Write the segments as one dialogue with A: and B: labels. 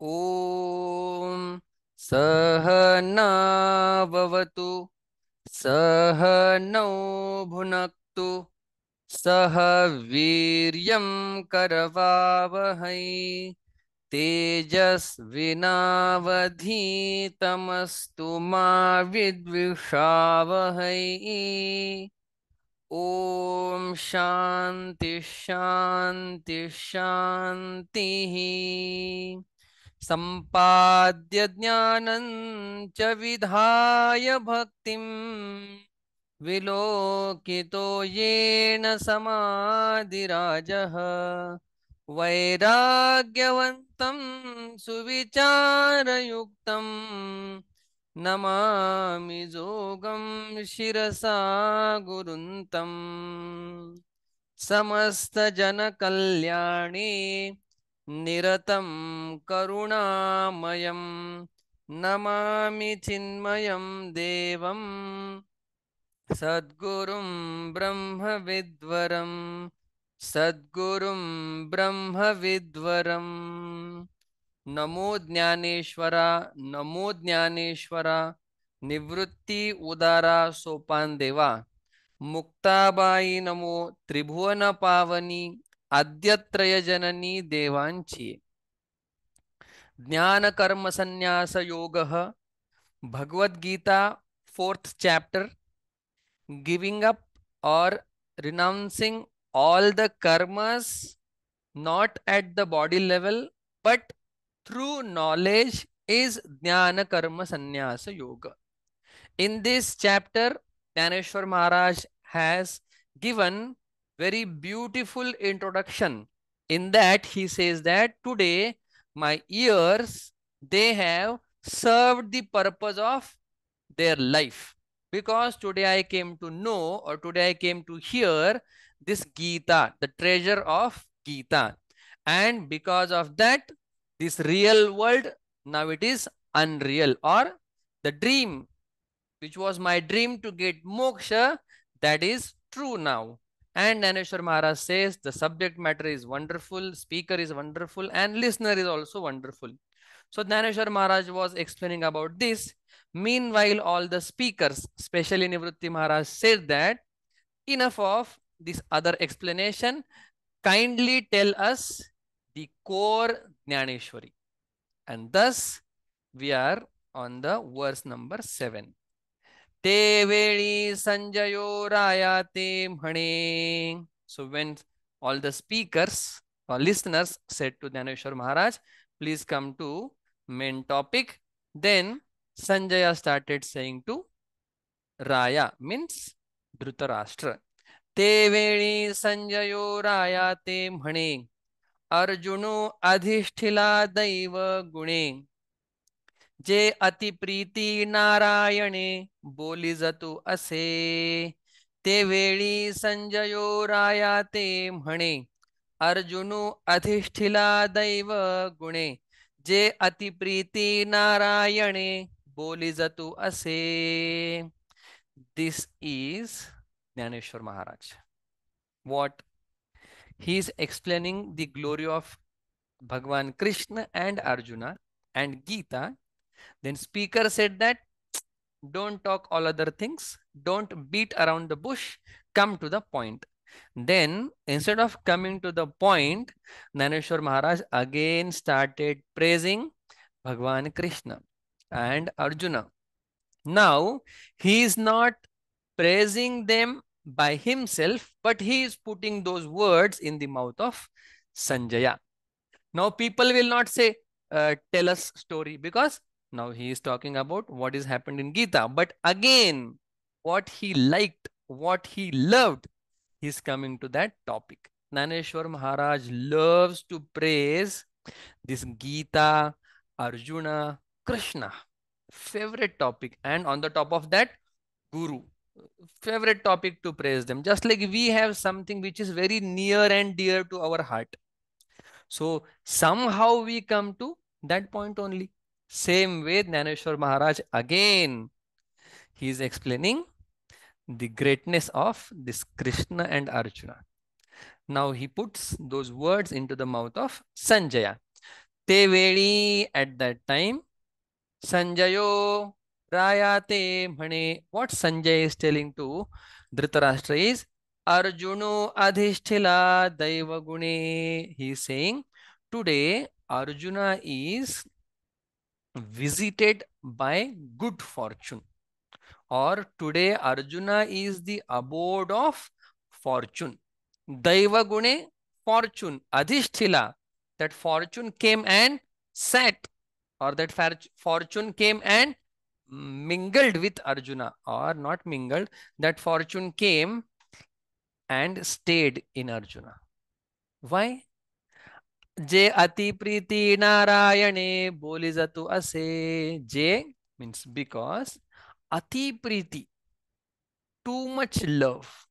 A: ॐ सहनाववतु सहनौ भुनक्तु सह वीर्यं करवावहै तेजस्विनावधीतमस्तु मा विद्विषावहै। ॐ शान्ति शान्ति शान्तिः। सम्पाद्य ज्ञानं च विधाय भक्तिं विलोकितो येन समाधिराजः वैराग्यवन्तं सुविचारयुक्तं नमामि जोगं शिरसा गुरुन्तं समस्तजनकल्याणे निरतं करुणामयं नमामि चिन्मयं देवं सद्गुरुं ब्रह्मविद्वरं सद्गुरुं ब्रह्मविद्वरम्। नमो ज्ञानेश्वरा, नमो ज्ञानेश्वरा, निवृत्ती उदारा सोपान देवा, मुक्ताबाई नमो, त्रिभुवन पावनी आद्यत्रय जननी देवांची। ज्ञान कर्म संन्यास योगः, Bhagavad Gita 4th chapter, giving up or renouncing all the karmas, not at the body level but through knowledge, is jnana karma sannyasa yoga. In this chapter, Dhaneshwar Maharaj has given very beautiful introduction. In that he says that today my ears, they have served the purpose of their life, because today I came to know, or today I came to hear this Gita, the treasure of Gita, and because of that this real world now it is unreal, or the dream which was my dream to get moksha, that is true now. And Dhaneshwar Maharaj says the subject matter is wonderful, speaker is wonderful, and listener is also wonderful. So Dhaneshwar Maharaj was explaining about this. Meanwhile, all the speakers, especially Nivrutti Maharaj, said that enough of this other explanation. Kindly tell us the core Jnaneshwari. And thus we are on the verse number 7. ते वेळी संजयो राया ते म्हणे. So when all the speakers or listeners said to Dhaneshwar Maharaj, please come to main topic, then Sanjaya started saying to Raya, means Dhritarashtra. ते वेळी संजयो राया ते म्हणे, अर्जुनो अधिष्ठिला दैव गुणे, जे अतिप्रीती नारायणे बोली जतु असे. ते वेळी संजयो राया ते म्हणे, अर्जुनो अधिष्ठिला दैव गुणे, जे अतिप्रीती नारायणे बोली जतु असे. This is Jnaneshwar Maharaj. What? He is explaining the glory of Bhagwan Krishna and Arjuna and Gita. Then speaker said that don't talk all other things, don't beat around the bush, come to the point. Then instead of coming to the point, Jnaneshwar Maharaj again started praising Bhagwan Krishna and Arjuna. Now he is not praising them by himself, but he is putting those words in the mouth of Sanjaya. Now people will not say, tell us story, because now he is talking about what is happened in Gita. But again, what he liked, what he loved, he is coming to that topic. Jnaneshwar Maharaj loves to praise this Gita, Arjuna, Krishna. Favorite topic. And on the top of that, Guru. Favorite topic to praise them. Just like we have something which is very near and dear to our heart. So somehow we come to that point only. Same way Jnaneshwar Maharaj again, he is explaining the greatness of this Krishna and Arjuna. Now he puts those words into the mouth of Sanjaya. ते वेळी at that time Sanjayo Rayate Mhane. What Sanjay is telling to Dhritarashtra is Arjuno Adhishthila Daivagune. He is saying today Arjuna is visited by good fortune, or today Arjuna is the abode of fortune. Daivagune, fortune. Adhishthila, that fortune came and sat, or that fortune came and mingled with Arjuna, or not mingled, that fortune came and stayed in Arjuna. Why? जे अति प्रीती नारायणे बोली जातु असे. जे means because ati priti, too much love.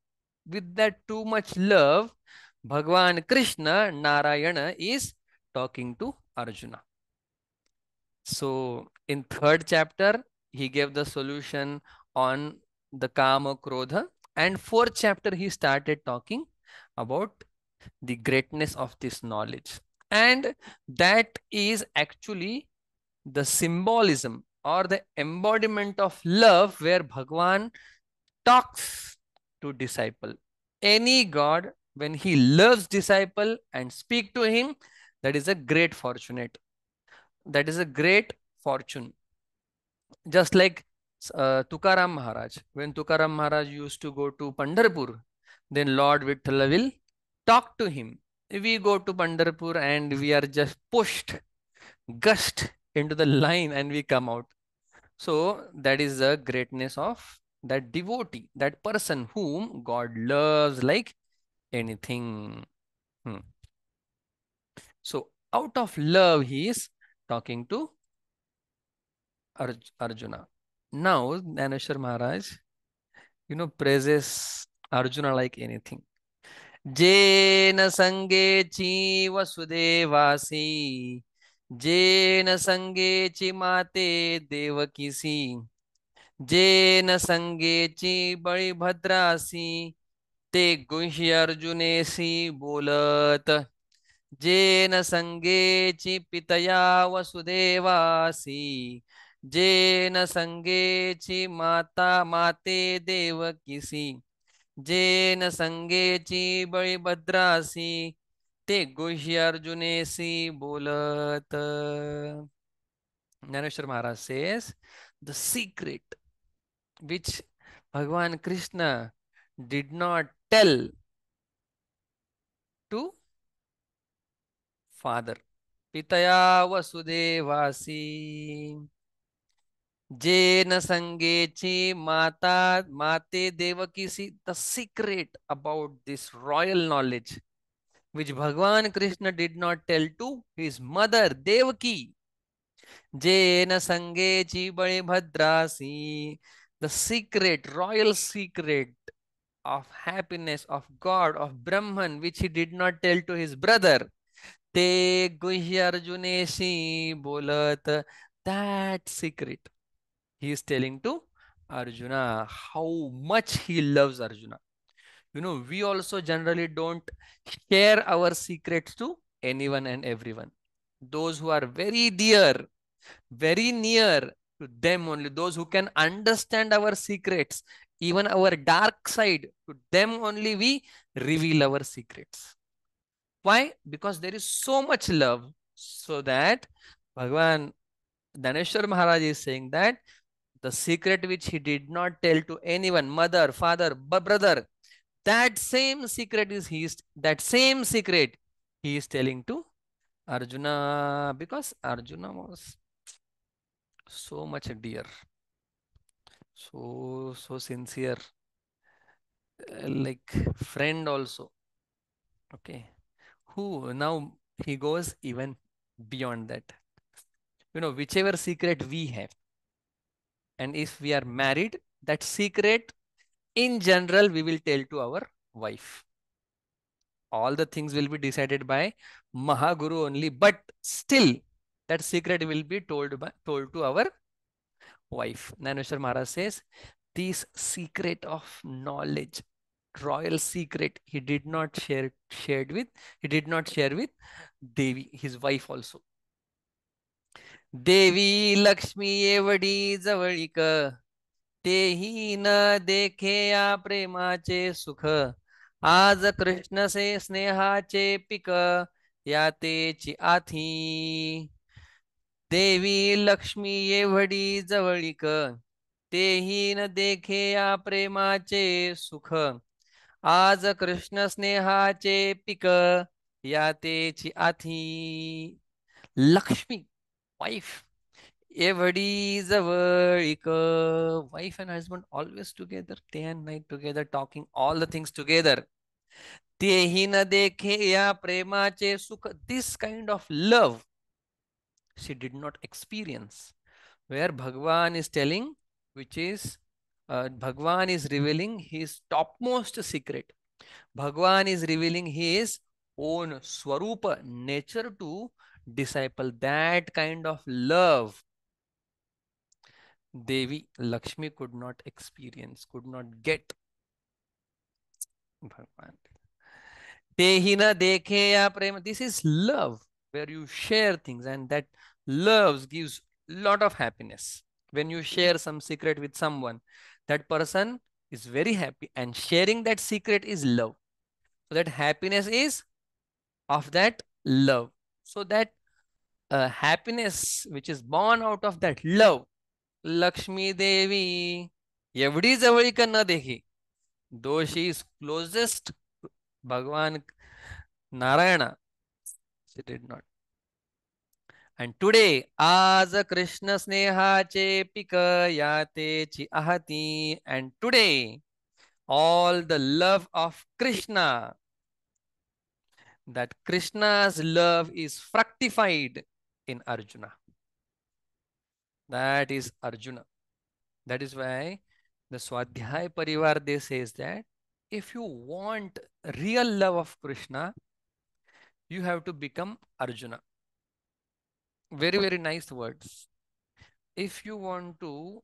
A: With that too much love, Bhagwan Krishna, Narayana, is talking to Arjuna. So in third chapter, he gave the solution on the Kama Krodha, and fourth chapter he started talking about the greatness of this knowledge. And that is actually the symbolism or the embodiment of love where Bhagwan talks to disciple. Any God, when he loves disciple and speak to him, that is a great fortunate. That is a great fortune. Just like Tukaram Maharaj. When Tukaram Maharaj used to go to Pandharpur, then Lord Vithala will talk to him. We go to Pandharpur and we are just pushed, gushed into the line and we come out. So that is the greatness of that devotee, that person whom God loves like anything. Hmm. So out of love, he is talking to Arjuna. Now, Dhaneshwar Maharaj, praises Arjuna like anything. Jena sange chi vasudevasi, Jena sange chi mate devakisi, Jena sange chi bali bhadrasi, te guhi arjunesi bolat. जेन संगे ची पितया वसुदेवासी, जेन संगे ची माता माते देवकीसी, जेन संगे ची बलिभद्रासी, ते गुह्य अर्जुनेसी बोलत. Nyaneshwar Maharaj says the secret which Bhagwan Krishna did not tell to father, Pitaya Vasudevasi, Jena Sangechi Mata Mate Devaki. See the secret about this royal knowledge which Bhagwan Krishna did not tell to his mother Devaki. Jena Sangechi Bali Bhadrasi. The secret, royal secret of happiness of God, of Brahman, which he did not tell to his brother. Te Guhya Arjuneshi Bolat. That secret he is telling to Arjuna, how much he loves Arjuna. We also generally don't share our secrets to anyone and everyone. Those who are very dear, very near to them only, those who can understand our secrets, even our dark side, to them only we reveal our secrets. Why? Because there is so much love, so that Bhagwan Dhaneshwar Maharaj is saying that the secret which he did not tell to anyone, mother, father, brother, that same secret he is telling to Arjuna, because Arjuna was so much dear, so sincere, like friend also. Okay, who now he goes even beyond that. Whichever secret we have, and if we are married, that secret in general we will tell to our wife. All the things will be decided by Mahaguru only, but still that secret will be told to our wife. Naneshwar Maharaj says, this secret of knowledge, royal secret, he did not share with Devi, his wife also. देवी लक्ष्मी एवढी जवळीक तेही न देखे या प्रेमाचे सुख आज कृष्ण से स्नेहाचे पिक या तेची आथी देवी लक्ष्मी एवढी जवळीक तेही न देखे या प्रेमाचे सुख आज कृष्ण स्नेहाचे पिक या तेची आथी लक्ष्मी वाईफ एवढी जवळीक wife and husband always together day and night together talking all the things together तेही न देखे या प्रेमाचे सुख this kind of love she did not experience where Bhagwan is telling which is Bhagwan is revealing his topmost secret. Bhagwan is revealing his own swarupa nature to disciple that kind of love Devi Lakshmi could not experience, could not get. Bhagwan. Tehi na dekhe ya prema. This is love, where you share things, and that love gives lot of happiness. When you share some secret with someone, that person is very happy, and sharing that secret is love. So that happiness is of that love. So that happiness which is born out of that love, Lakshmi Devi, एवढी जवळीक न देखी though she is closest to Bhagwan Narayana, she did not. And today, आज कृष्ण स्नेहाचे पिक यातेची ahati, and today, all the love of Krishna, that Krishna's love is fructified in Arjuna. That is Arjuna. That is why the Swadhyay Parivar they says that if you want real love of Krishna, you have to become Arjuna. Very, very nice words. If you want to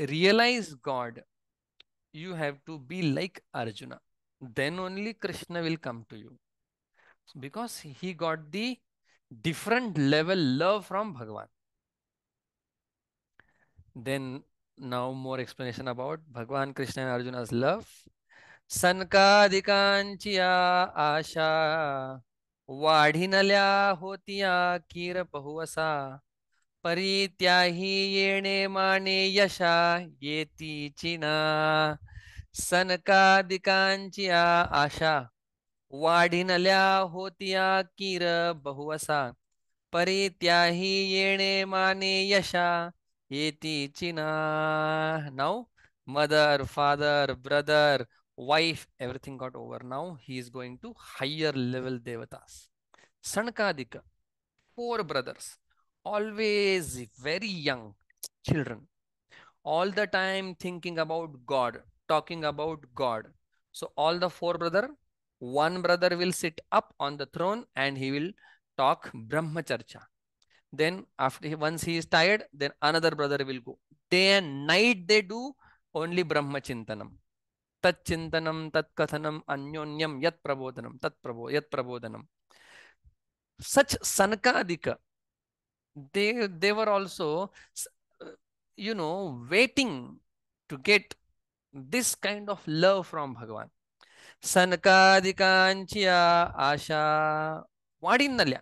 A: realize God, you have to be like Arjuna. Then only Krishna will come to you. Because he got the different level love from Bhagavan. Then now more explanation about Bhagavan Krishna and Arjuna's love. सनकादिकांची आशा वाढिनल्या होतिया कीर पहुवसा परित्याही येणे माने यशा येतीची ना सनकादिकांची आशा वाढिनल्या होतिया कीर बहुवसा परित्याही येणे माने यशा येतीची ना now mother father brother wife everything got over now he is going to higher level devatas Sankadika, four brothers always very young children all the time thinking about God, talking about God. So all the four brother, one brother will sit up on the throne and he will talk Brahmacharcha. Then once he is tired, then another brother will go. Day and night they do only Brahmachintanam. Tat chintanam, tat kathanam, anyonyam, yat prabodhanam, yat prabodhanam. Such Sanakadika, they were also waiting to get this kind of love from Bhagavan. Sanakadikanchiya asha vadinalya.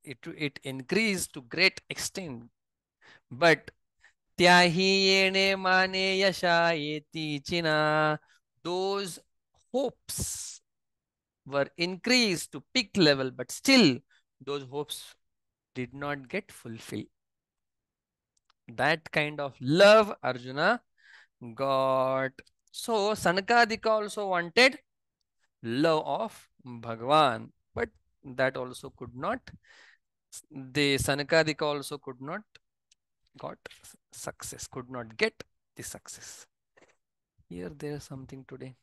A: It increased to great extent. But त्याही येणे माने यशा येतीची ना. Those hopes were increased to peak level, but still those hopes did not get fulfilled. That kind of love Arjuna got. So Sanakadika also wanted love of Bhagavan, but that also could not. The Sanakadika also could not got success, could not get the success. Here there is something today.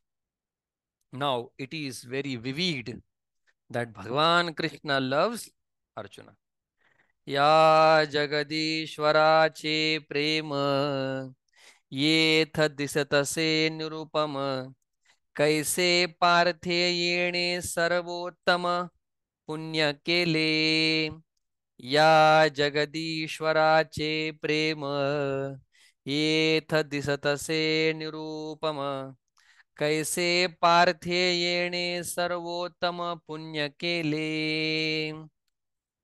A: Now it is very vivid that Bhagavan Krishna loves Arjuna. या जगदीश्वराचे प्रेम येथ दिसतसे निरुपम कैसे पार्थे येणे सर्वोत्तम पुण्य केले या जगदीश्वराचे प्रेम येथ दिसतसे निरूपम कैसे पार्थे येणे सर्वोत्तम पुण्य केले.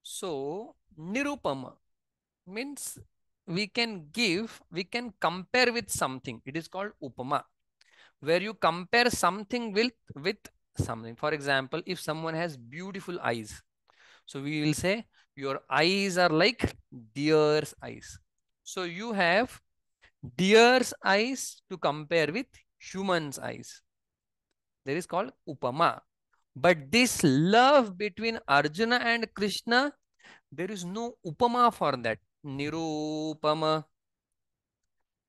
A: So nirupama means we can compare with something. It is called upama, where you compare something with something. For example, if someone has beautiful eyes, so we will say your eyes are like deer's eyes. So you have deer's eyes to compare with human's eyes. That is called upama. But this love between Arjuna and Krishna, there is no upama for that. Nirupama.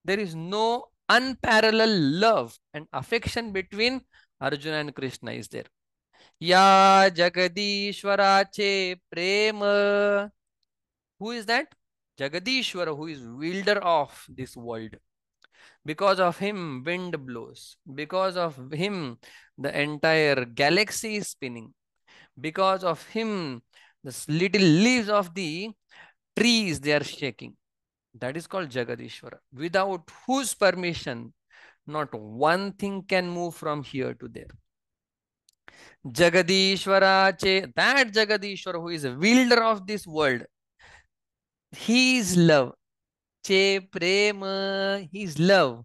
A: There is no unparalleled love and affection between Arjuna and Krishna is there. Ya Jagadishwarache Prema. Who is that? Jagadishwara, who is wielder of this world. Because of him, wind blows. Because of him, the entire galaxy is spinning. Because of him, the little leaves of the trees they are shaking. That is called Jagadishwara. Without whose permission, not one thing can move from here to there. Jagadishwara, that Jagadishwara who is a wielder of this world, his love, che prema, his love.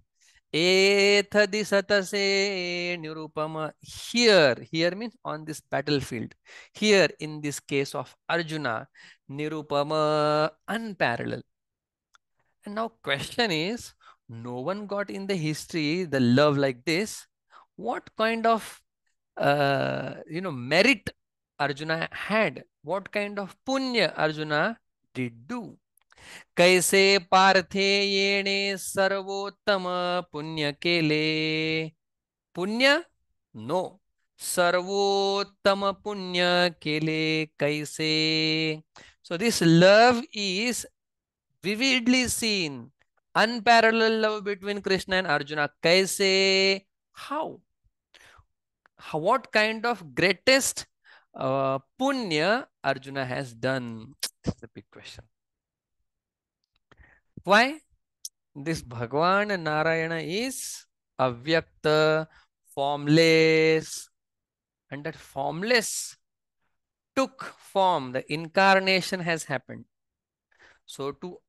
A: Ethadi satase nirupama. Here means on this battlefield. Here in this case of Arjuna, nirupama, unparalleled. And now question is, no one got in the history the love like this. What kind of merit Arjuna had? What kind of punya Arjuna did do? कैसे पार्थे येणे सर्वोत्तम पुण्य केले. पुण्य no, सर्वोत्तम पुण्य केले कैसे. So this love is vividly seen, unparalleled love between Krishna and Arjuna. Kaise? How? What kind of greatest punya Arjuna has done? That's the big question. Why? This Bhagwan Narayana is avyakta, formless, and that formless took form. The incarnation has happened. So to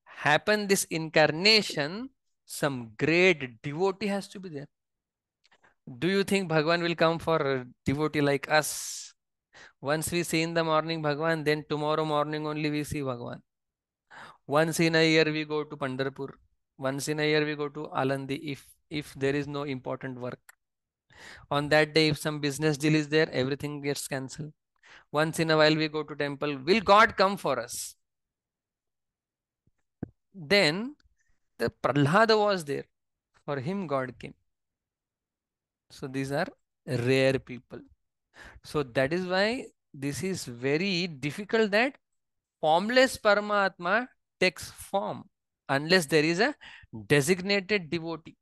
A: happen this incarnation, some great devotee has to be there. Do you think Bhagwan will come for a devotee like us? Once we see in the morning Bhagwan, then tomorrow morning only we see Bhagwan. Once in a year we go to Pandharpur. Once in a year we go to Alandi if there is no important work. On that day, if some business deal is there, everything gets cancelled. Once in a while we go to temple. Will God come for us? Then the Prahlada was there. For him, God came. So these are rare people. So that is why this is very difficult that formless Paramatma takes form unless there is a designated devotee.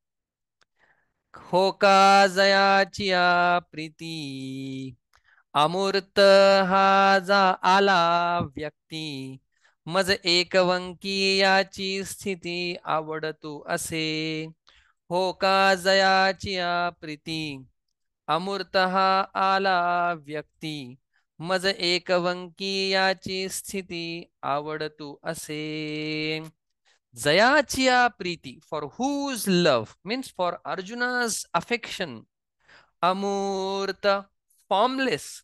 A: Hoka Zaya Priti अमूर्त हा जा आला व्यक्ती मज एकवंकी याची स्थिती आवडतू असे. हो का जयाची प्रीती अमूर्त हा आला व्यक्ती मज एकवंकी याची स्थिती आवडतू असे. जयाची प्रीती, for whose love means for Arjuna's affection, अमूर्त, formless,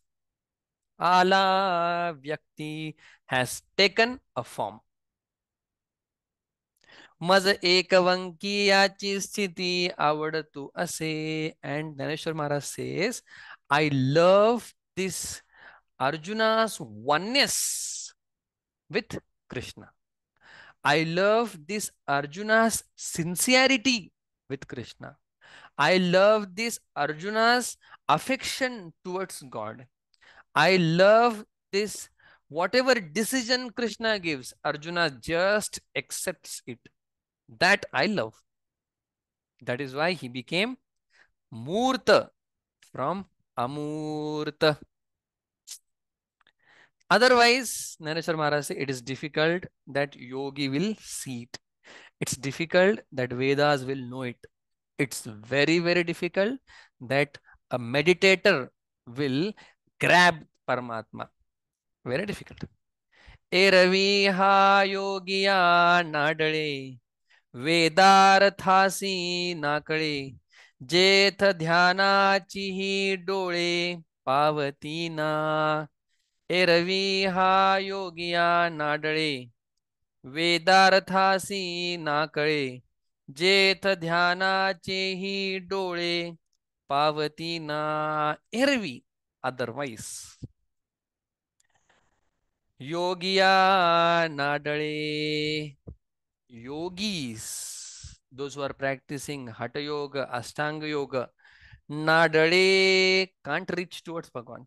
A: ala vyakti has taken a form. मज एकवंकी याची स्थिती आवडतू असे. And Dhaneshwar Maharaj says, I love this Arjuna's oneness with Krishna. I love this Arjuna's sincerity with Krishna. I love this Arjuna's affection towards God. I love this. Whatever decision Krishna gives, Arjuna just accepts it. That I love. That is why he became Murta from Amurta. Otherwise, Naneshwar Maharaj said, it is difficult that yogi will see it. It's difficult that Vedas will know it. It's very, very difficult that a meditator will grab Paramatma. Very difficult. ए रवी हा योगिया नाडळे वेदार्थासी नाकळे जेथ ध्यानाची ही डोळे पावतीना ए रवी हा योगिया नाडळे वेदार्थासी नाकळे जेथ ध्यानाचे ही डोळे पावतीना एरवी otherwise Yogiya नाडळे yogis, those who are practicing Hatha Yoga, Ashtanga Yoga, Nadade can't reach towards Bhagwan.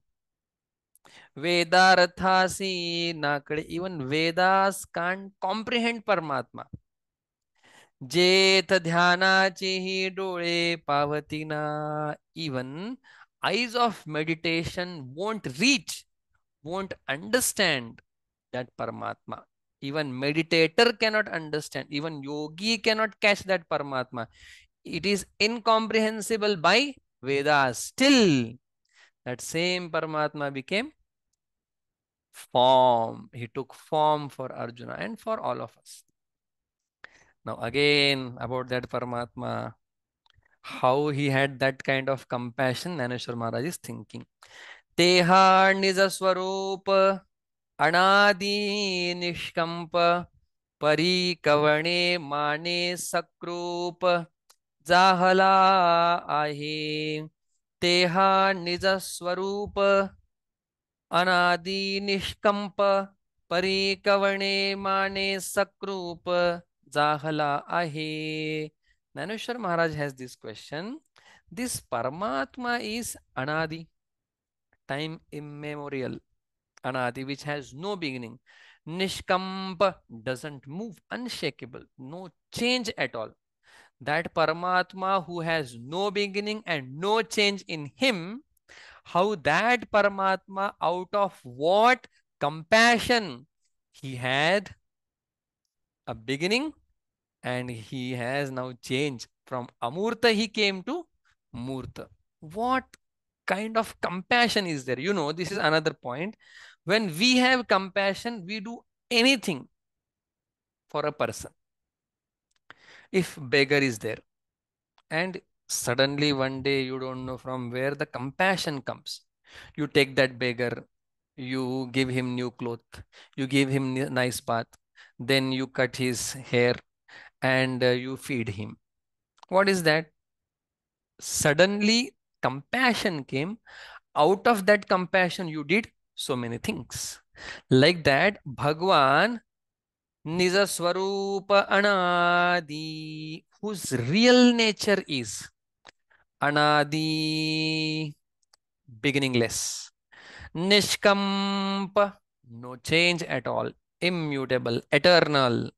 A: Vedarthasi Nakade, even Vedas can't comprehend Paramatma. जेथ ध्यानाचे ही डोळे पावतीना, even eyes of meditation won't reach, won't understand that Paramatma. Even meditator cannot understand. Even yogi cannot catch that Paramatma. It is incomprehensible by Vedas. Still, that same Paramatma became form. He took form for Arjuna and for all of us. Now, again, about that Paramatma, how he had that kind of compassion, Naneshwar Maharaj is thinking. Teha Nija Swarup अनादि निष्कंप परिकवणे माने सकृप जाहला आहे तेहा निज स्वरूप अनादि निष्कंप परिकवणे माने सकृप जाहला आहे. Naneshwar Maharaj has this question. This Paramatma is Anadi, time immemorial. Anadi, which has no beginning. Nishkampa, doesn't move, unshakable, no change at all. That Paramatma who has no beginning and no change in him, how that Paramatma, out of what compassion he had a beginning and he has now changed from Amurta, he came to Murta. What kind of compassion is there? You know, this is another point. When we have compassion, we do anything for a person. If beggar is there and suddenly one day you don't know from where the compassion comes, you take that beggar, you give him new cloth, you give him nice bath, then you cut his hair and you feed him. What is that? Suddenly compassion came. Out of that compassion, you did so many things. Like that, Bhagwan Nija Swarupa Anadi, whose real nature is Anadi, beginningless, Nishkampa, no change at all, immutable, eternal,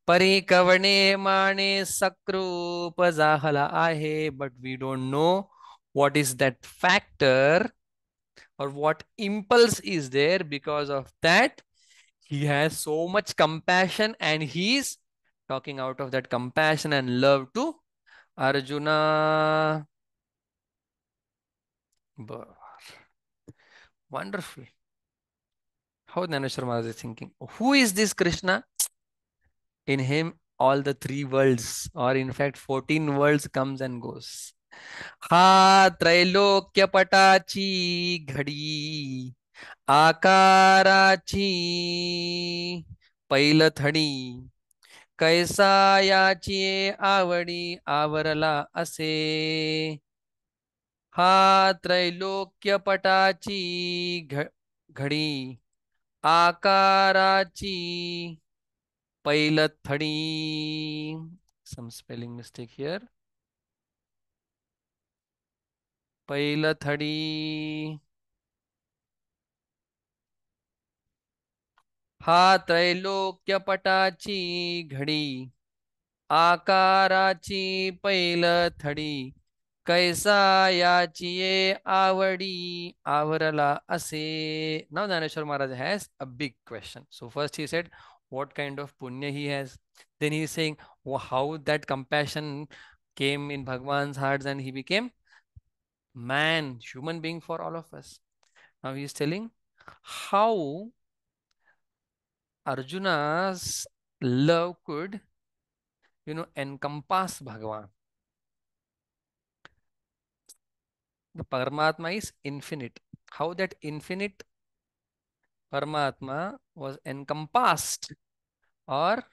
A: Parikavane Mane Sakrupa Zahala Ahe, but we don't know what is that factor or what impulse is there. Because of that, he has so much compassion and he's talking out of that compassion and love to Arjuna. Wonderful. How Naneshwar Maharaj is thinking. Who is this Krishna? In him, all the three worlds, or in fact, 14 worlds comes and goes. हा त्रैलोक्य पटाची घडी आकाराची पैलथडी कैसा याची आवडी आवरला असे हा त्रैलोक्य पटाची घडी आकाराची पैलथडी. Some spelling mistake here. पैलथडी. हा त्रैलोक्य पटाची घडी आकाराची पैलथडी कैसा याचिये आवडी आवरला ase. Now Dhaneshwar Maharaj has a big question. So first he said what kind of punya he has. Then he is saying how that compassion came in Bhagwan's hearts and he became man, human being for all of us. Now he is telling how Arjuna's love could, encompass Bhagwan. The Paramatma is infinite. How that infinite Paramatma was encompassed or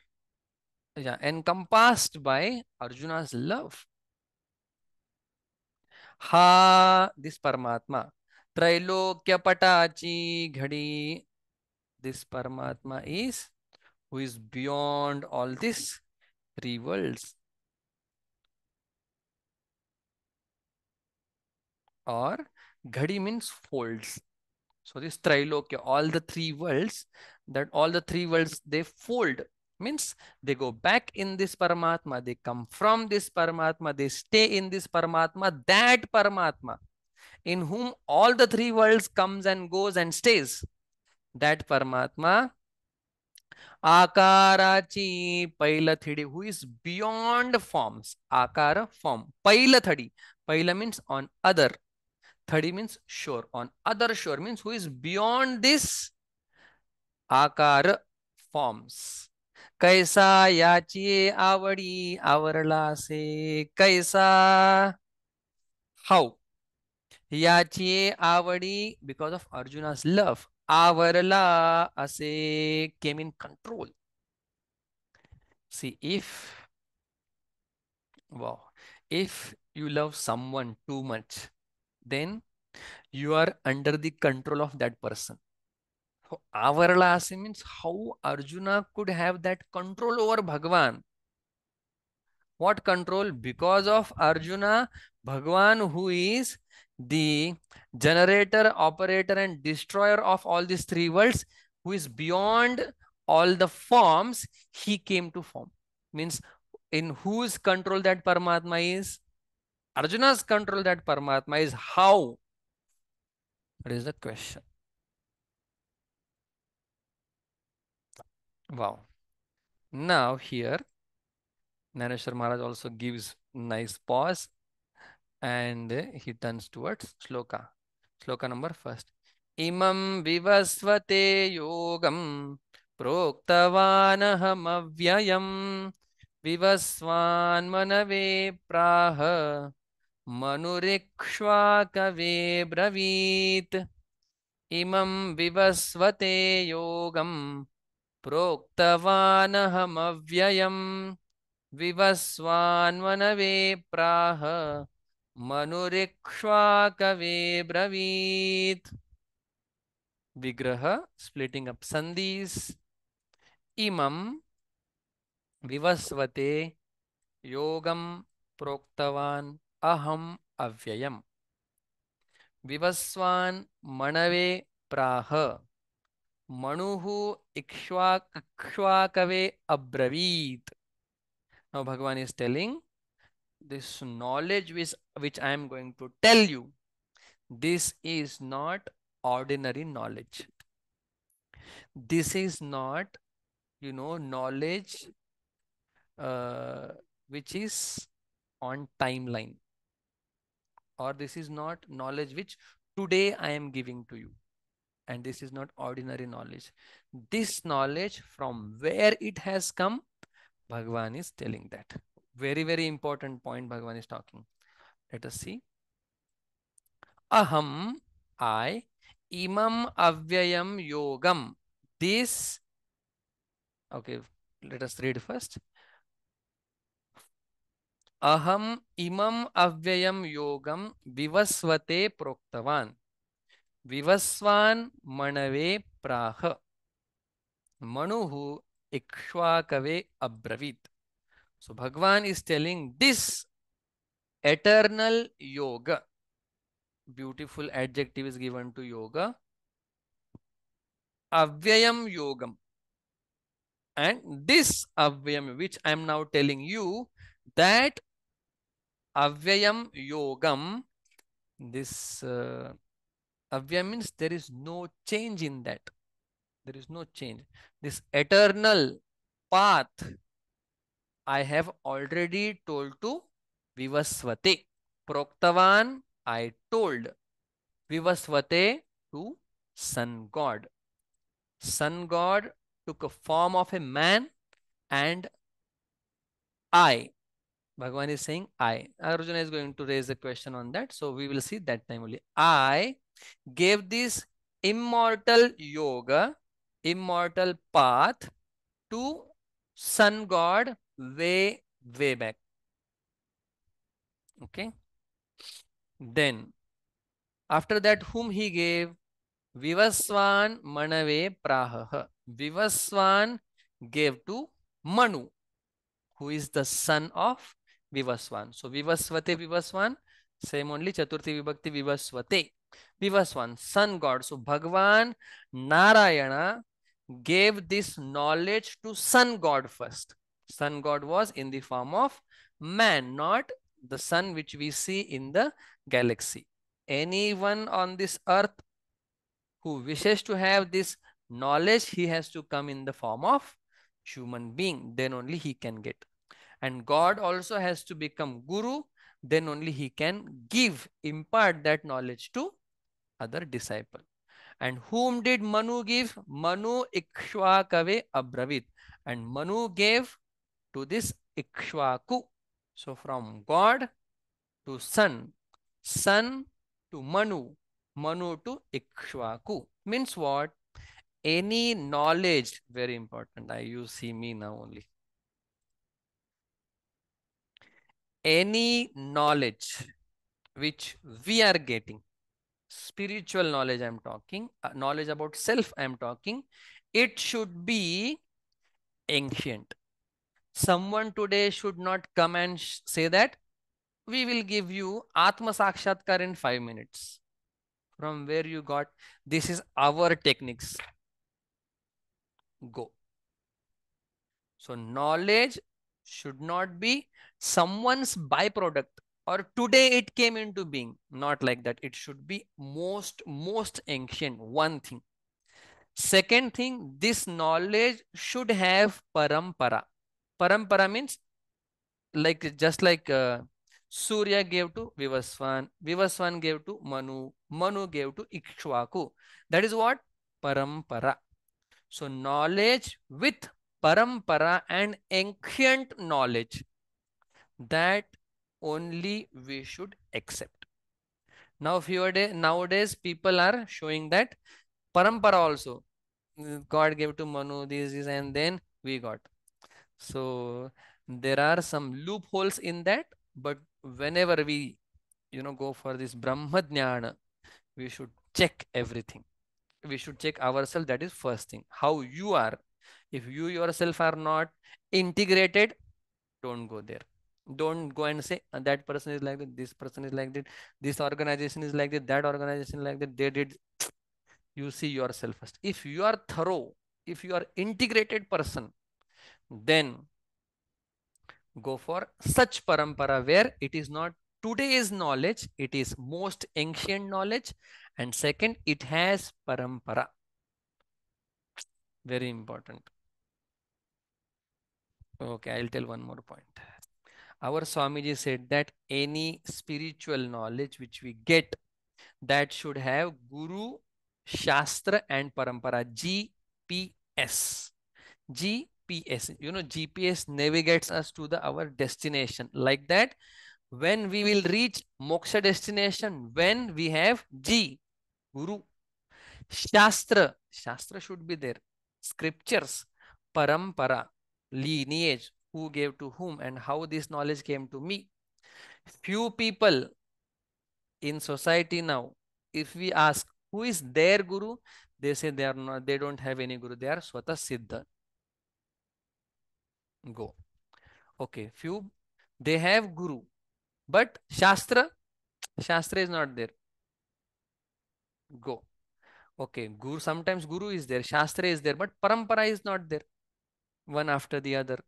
A: encompassed by Arjuna's love. Ha, this Paramatma. Trailokya patachi ghadi. This Paramatma is who is beyond all these three worlds. Or ghadi means folds. So this Trilokya, all the three worlds, they fold. Means they go back in this Paramatma, they come from this Paramatma, they stay in this Paramatma, that Paramatma, in whom all the three worlds comes and goes and stays. That Paramatma, Akarachi Pailathidi, who is beyond forms. Akara, form. Pailathadi. Paila means on other. Thadi means shore. On other shore means who is beyond this आकार forms. कैसा याचिये आवडी आवरला से. कैसा, how. याचिये Avadi because of Arjuna's love. Avarala ase came in control. See, wow, if you love someone too much, then you are under the control of that person. So avarala ase means how Arjuna could have that control over Bhagwan. What control? Because of Arjuna, Bhagwan, who is the generator, operator, and destroyer of all these three worlds, who is beyond all the forms, he came to form. Means in whose control that Paramatma is? Arjuna's control that Paramatma is. How? That is the question. Wow. Now here, Nareshwar Maharaj also gives nice pause and he turns towards Shloka. Shloka number first. Imam vivasvate yogam proktavanahamavvyayam vivasvan manave praha manurikshvakave bravit. Imam vivasvate yogam proktavanahamavvyayam विवस्वान्वनवे प्राह मनुरिक्ष्वाकवे ब्रवीत. Vigraha, splitting up sandhis. Imam vivasvate yogam proktavan aham avyayam. Vivaswan manave praha manuhu ikshwakave abravit. Now Bhagavan is telling this knowledge which I am going to tell you, this is not ordinary knowledge. This is not, knowledge uh, which is on timeline, or this is not knowledge which today I am giving to you. And this is not ordinary knowledge. This knowledge, from where it has come, Bhagavan is telling that. Very, very important point Bhagavan is talking. Let us see. Aham, I, imam avyayam yogam. This, okay, let us read first. Aham imam avyayam yogam vivasvate proktavan. Vivasvan manave praha. Manuhu ikshvakave abravit. So Bhagwan is telling this eternal yoga. Beautiful adjective is given to yoga. Avyayam yogam. And this avyam which I am now telling you, that avyayam yogam. This avyam means there is no change in that. There is no change. This eternal path I have already told to Vivasvate. Proktavan, I told. Vivasvate to sun god. Sun god took a form of a man, and I, Bhagavan is saying I. Arjuna is going to raise a question on that. So we will see that time only. I gave this immortal yoga, immortal path to sun god way back. Okay. Then after that, whom he gave? Vivaswan Manave Prahaha. Vivaswan gave to Manu, who is the son of Vivaswan. So Vivasvate Vivaswan, same only Chaturthi Vibhakti Vivasvate. Vivaswan, sun god. So Bhagwan Narayana gave this knowledge to sun god first. Sun god was in the form of man, not the sun which we see in the galaxy. Anyone on this earth who wishes to have this knowledge, he has to come in the form of human being. Then only he can get. And God also has to become guru. Then only he can give, impart that knowledge to other disciple. And whom did Manu give? Manu Ikshwakave Abravit. And Manu gave to this Ikshwaku. So from God to Son, Son to Manu, Manu to Ikshwaku. Means what? Any knowledge, very important. You see me now only. Any knowledge which we are getting, spiritual knowledge I'm talking, knowledge about self I'm talking, it should be ancient. Someone today should not come and say that we will give you Atma Sakshatkar in 5 minutes. From where you got? This is our techniques. Go. So knowledge should not be someone's byproduct or today it came into being. Not like that. It should be most ancient. One thing. Second thing, this knowledge should have parampara. Parampara means like just like Surya gave to Vivaswan, Vivaswan gave to Manu, Manu gave to Ikshwaku. That is what? Parampara. So knowledge with parampara and ancient knowledge, that only we should accept. Now nowadays people are showing that parampara also. God gave to Manu this and then we got. So there are some loopholes in that, but whenever we go for this Brahma Jnana, we should check everything. We should check ourselves. That is first thing. How you are. If you yourself are not integrated, don't go there. Don't go and say that person is like that, this person is like that, this organization is like that organization is like that, they did. You see yourself first. If you are thorough, if you are integrated person, then go for such parampara where it is not today's knowledge, it is most ancient knowledge, and second, it has parampara. Very important. Okay, I'll tell one more point. Our Swamiji said that any spiritual knowledge which we get, that should have Guru, Shastra and Parampara. GPS. GPS. GPS navigates us to our destination. Like that, when we will reach moksha destination, when we have Guru. Shastra should be there. Scriptures, parampara, lineage, who gave to whom and how this knowledge came to me. Few people in society now, if we ask who is their guru, they say they are not, they don't have any guru, they are swata siddha. Go. Okay, few they have guru, but shastra is not there. Go. Okay, guru, sometimes guru is there, shastra is there, but parampara is not there, one after the other.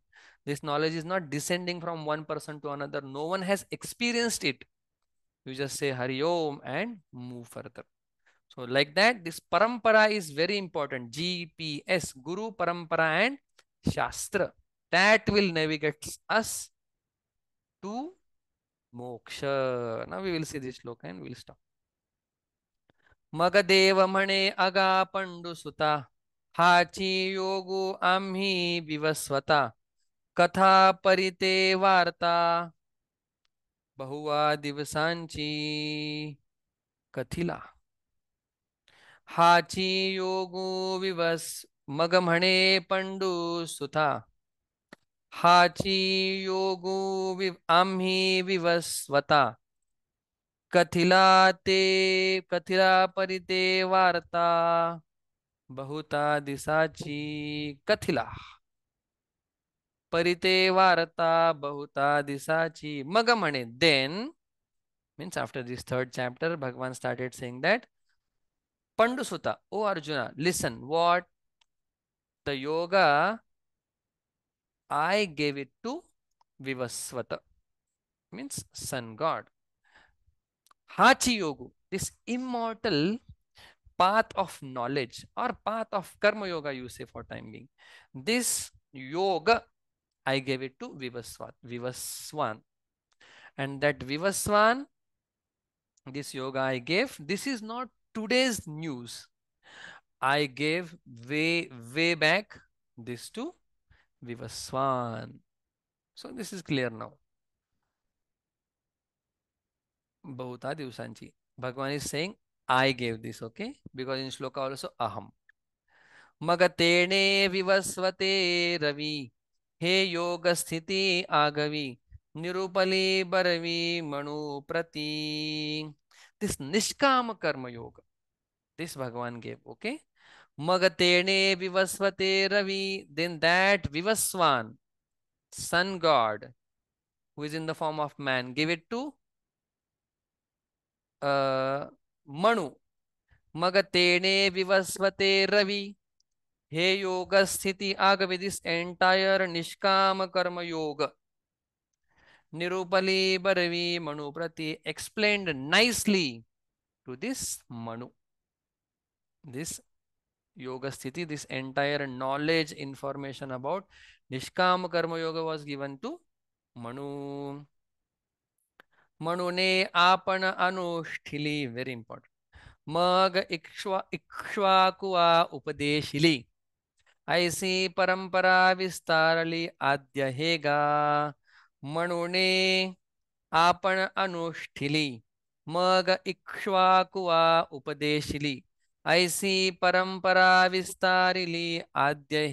A: This knowledge is not descending from one person to another. No one has experienced it. You just say Hari Om and move further. So like that, this parampara is very important. GPS, Guru, Parampara and Shastra. That will navigate us to moksha. Now we will see this shloka and we'll stop. Magadev mane aga pandu suta. Hachi yogu amhi vivasvata. Katha parite varta. Bahuva दिवसांची कथिला. हाची योगो viewers मग म्हणे पंडू सुथा. हाची योगो आम्ही विवस्वता. कथिला ते कथिला परिते वार्ता. बहुता दिसाची कथिला. परिते वार्ता बहुता दिसाची. मग म्हणे then means after this third chapter Bhagavan started saying that Pandusuta, O Arjuna, listen, what the yoga I gave it to Vivasvata, means sun god. Hachi Yogu, this immortal path of knowledge or path of karma yoga, you say for time being. This yoga I gave it to Vivaswan. And that Vivaswan, this yoga I gave, this is not today's news. I gave way back this to Vivaswan. So this is clear now. Bahuta divsanchi. Bhagavan is saying, I gave this, okay? Because in shloka also aham. Magatene vivasvate ravi. He yoga sthiti agavi. Nirupali baravi manu prati. This nishkama karma yoga. This Bhagavan gave, okay? Magatene vivasvate ravi. Then that Vivaswan, sun god, who is in the form of man, give it to Manu. Magatene vivasvate ravi. He yoga sthiti agavi. This entire Nishkama karma yoga. Nirupali baravi Manu prati explained nicely to this Manu. This yoga sthiti, this entire knowledge, information about Nishkama karma yoga was given to Manu. Manune apana anushthili, very important. मग इक्ष्वाकुआ उपदेशिली. ऐसी परंपरा विस्तारली आद्य हेगा. मनुने आपण अनुष्ठिली. मग इक्ष्वाकुआ उपदेशिली. ऐसी परंपरा विस्तारिली आद्य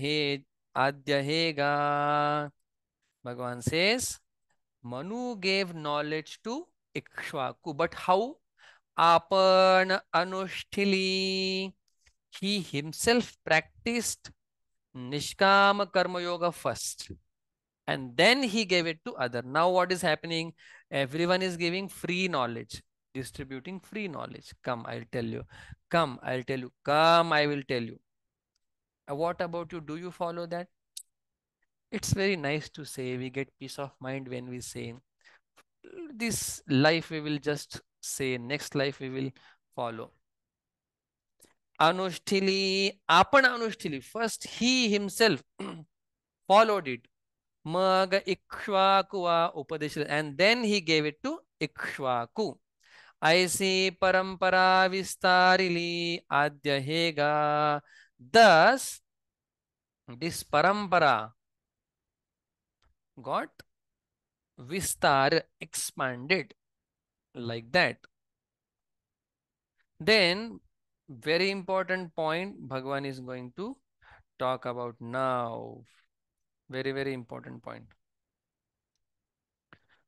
A: हेगा. Bhagavan says Manu gave knowledge to Ikshvaku, but how? Apan Anushtili. He himself practiced Nishkama Karma Yoga first. And then he gave it to other. Now what is happening? Everyone is giving free knowledge, distributing free knowledge. Come, I'll tell you. Come, I'll tell you. Come, I will tell you. What about you? Do you follow that? It's very nice to say. We get peace of mind when we say, this life we will just say, next life we will follow. Anushtili, apana Anushtili. First, he himself followed it. Mag Ikshvakuva Upadeshil. And then he gave it to Ikshvaku. Aisi parampara vistarili adyahega. Thus, this parampara got vistar, expanded like that. Then, very important point Bhagavan is going to talk about now. Very, very important point.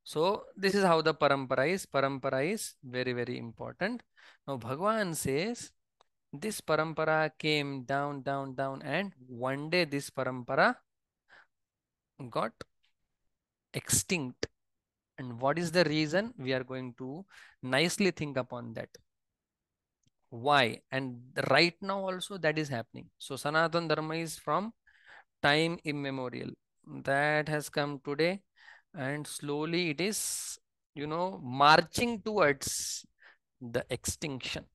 A: So, this is how the parampara is. Parampara is very, very important. Now, Bhagavan says, this parampara came down, down, down, and one day this parampara got extinct. And what is the reason? We are going to nicely think upon that. Why? And right now also that is happening. So Sanatan Dharma is from time immemorial. that has come today, and slowly it is, marching towards the extinction,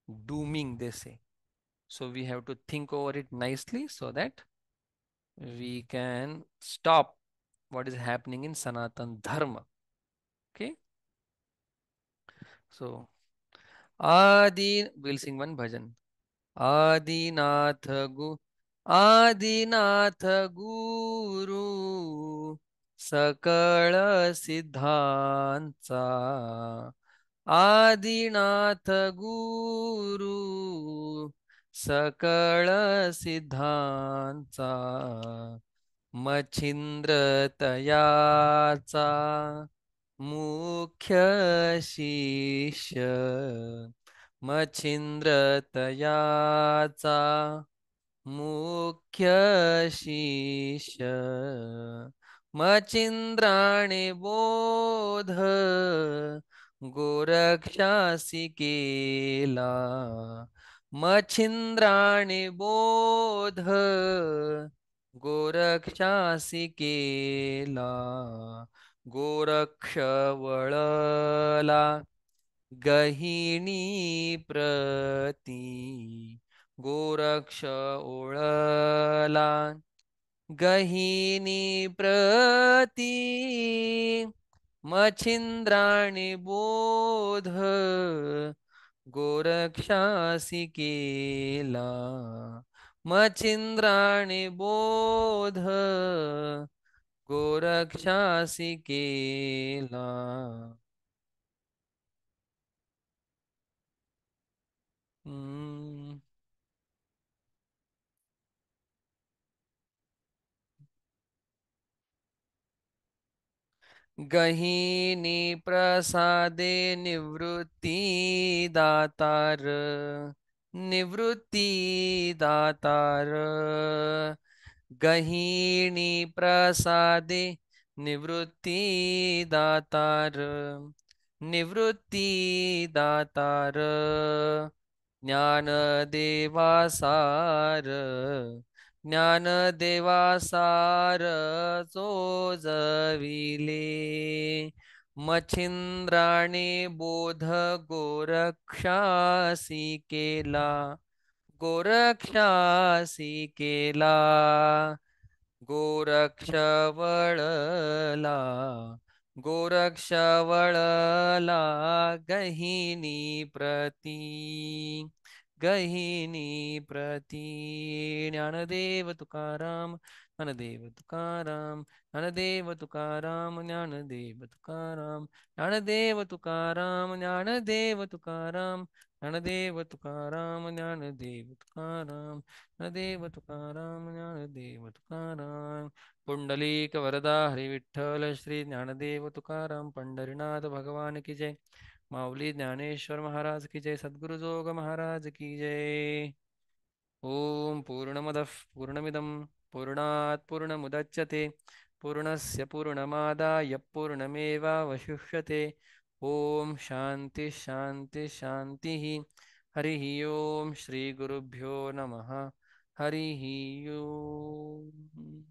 A: dooming, they say. So we have to think over it nicely so that we can stop what is happening in Sanatan Dharma. Okay. So, we'll sing one bhajan. Adinath गु आदिनाथ गुरु सकळ सिद्धांचा आदिनाथ गुरु सकळ सिद्धांचा मच्छिंद्र तयाचा मुख्य शिष्य मच्छिंद्र तयाचा मुख्य शिष्य मच्छिंद्राणे बोध गोरक्षासी केला मच्छिंद्राणे बोध गोरक्षासी केला गोरक्ष वळला गहिणी प्रती गोरक्ष ओळला गहिनी प्रती मच्छिंद्राणी बोध गोरक्षासी केला मच्छिंद्राणी बोध गोरक्षासी केला. हम्म. गहिनी प्रसादे निवृत्ती दातार निवृत्ती दातार गहिनी प्रसादे निवृत्ती दातार निवृत्ती दातार ज्ञानदेवासार ज्ञानदेवासार चोजविले मच्छिंद्राणे बोध गोरक्षासी केला गोरक्षासी केला गोरक्षवळला गोरक्षवळला गहिनी प्रती गहिनी प्रती ज्ञानदेव तुकाराम ज्ञानदेव तुकाराम ज्ञानदेव तुकाराम ज्ञानदेव तुकाराम ज्ञानदेव तुकाराम ज्ञानदेव तुकाराम ज्ञानदेव तुकाराम ज्ञानदेव तुकाराम ज्ञानदेव तुकाराम ज्ञानदेव तुकाराम पुंडलीक वरदा हरी विठ्ठल श्री ज्ञानदेव तुकाराम पंढरीनाथ भगवान की जय माऊली ज्ञानेश्वर महाराज की जय सद्गुरु जोग महाराज की जय. ओम पूर्णमदः पूर्णमिदं पूर्णात् पूर्णमुदच्यते पूर्णस्य पूर्णमादाय पूर्णमेवावशिष्यते. ओम शांति शांति शांति. हरिः ओम श्री गुरुभ्यो नमः. हरिः ओम.